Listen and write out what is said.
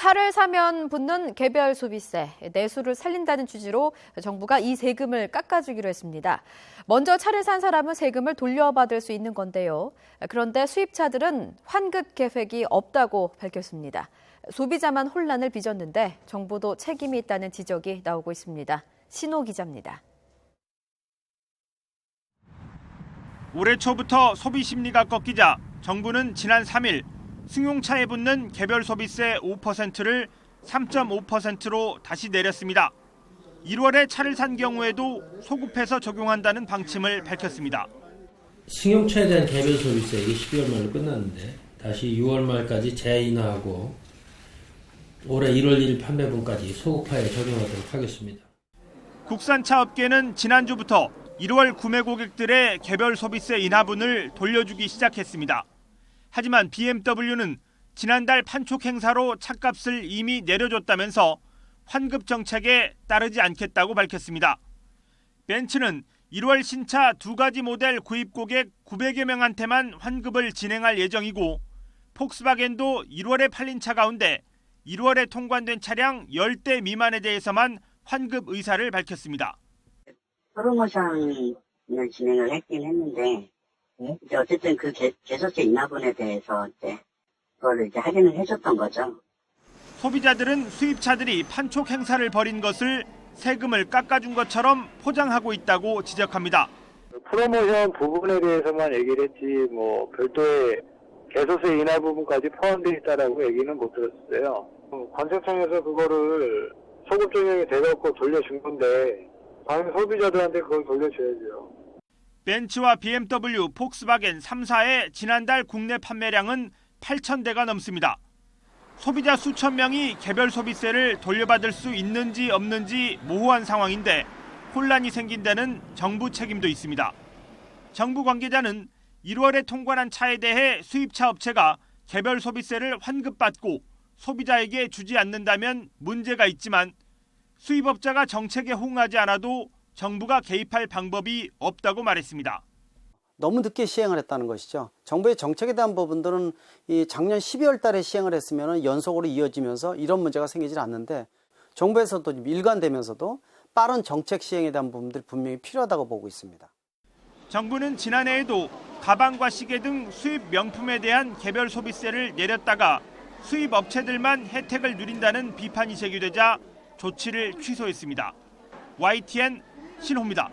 차를 사면 붙는 개별 소비세, 내수를 살린다는 취지로 정부가 이 세금을 깎아주기로 했습니다. 먼저 차를 산 사람은 세금을 돌려받을 수 있는 건데요. 그런데 수입차들은 환급 계획이 없다고 밝혔습니다. 소비자만 혼란을 빚었는데 정부도 책임이 있다는 지적이 나오고 있습니다. 신호 기자입니다. 올해 초부터 소비 심리가 꺾이자 정부는 지난 3일 승용차에 붙는 개별 소비세 5%를 3.5%로 다시 내렸습니다. 1월에 차를 산 경우에도 소급해서 적용한다는 방침을 밝혔습니다. 승용차에 대한 개별 소비세 이게 12월 말로 끝났는데 다시 6월 말까지 재인하하고 올해 1월 1일 판매분까지 소급하에 적용하도록 하겠습니다. 국산차 업계는 지난주부터 1월 구매 고객들의 개별 소비세 인하분을 돌려주기 시작했습니다. 하지만 BMW는 지난달 판촉 행사로 차값을 이미 내려줬다면서 환급 정책에 따르지 않겠다고 밝혔습니다. 벤츠는 1월 신차 두 가지 모델 구입 고객 900여 명한테만 환급을 진행할 예정이고 폭스바겐도 1월에 팔린 차 가운데 1월에 통관된 차량 10대 미만에 대해서만 환급 의사를 밝혔습니다. 프로모션을 진행을 했긴 했는데 이제 어쨌든 그 개소세 인하분에 대해서 이제 그걸 이제 할인을 해줬던 거죠. 소비자들은 수입차들이 판촉 행사를 벌인 것을 세금을 깎아준 것처럼 포장하고 있다고 지적합니다. 프로모션 부분에 대해서만 얘기를 했지 뭐 별도의 개소세 인하 부분까지 포함되어 있다라고 얘기는 못 들었어요. 관세청에서 그거를 소급 적용이 돼갖고 돌려준 건데 당연히 소비자들한테 그걸 돌려줘야죠. 벤츠와 BMW, 폭스바겐 3사의 지난달 국내 판매량은 8,000대가 넘습니다. 소비자 수천 명이 개별 소비세를 돌려받을 수 있는지 없는지 모호한 상황인데 혼란이 생긴 데는 정부 책임도 있습니다. 정부 관계자는 1월에 통관한 차에 대해 수입차 업체가 개별 소비세를 환급받고 소비자에게 주지 않는다면 문제가 있지만 수입업자가 정책에 호응하지 않아도 정부가 개입할 방법이 없다고 말했습니다. 너무 늦게 시행을 했다는 것이죠. 정부의 정책에 대한 부분들은 이 작년 12월 달에 시행을 했으면 연속으로 이어지면서 이런 문제가 생기질 않는데 정부에서도 일관되면서도 빠른 정책 시행에 대한 부분들이 분명히 필요하다고 보고 있습니다. 정부는 지난해에도 가방과 시계 등 수입 명품에 대한 개별 소비세를 내렸다가 수입 업체들만 혜택을 누린다는 비판이 제기되자 조치를 취소했습니다. YTN 신호입니다.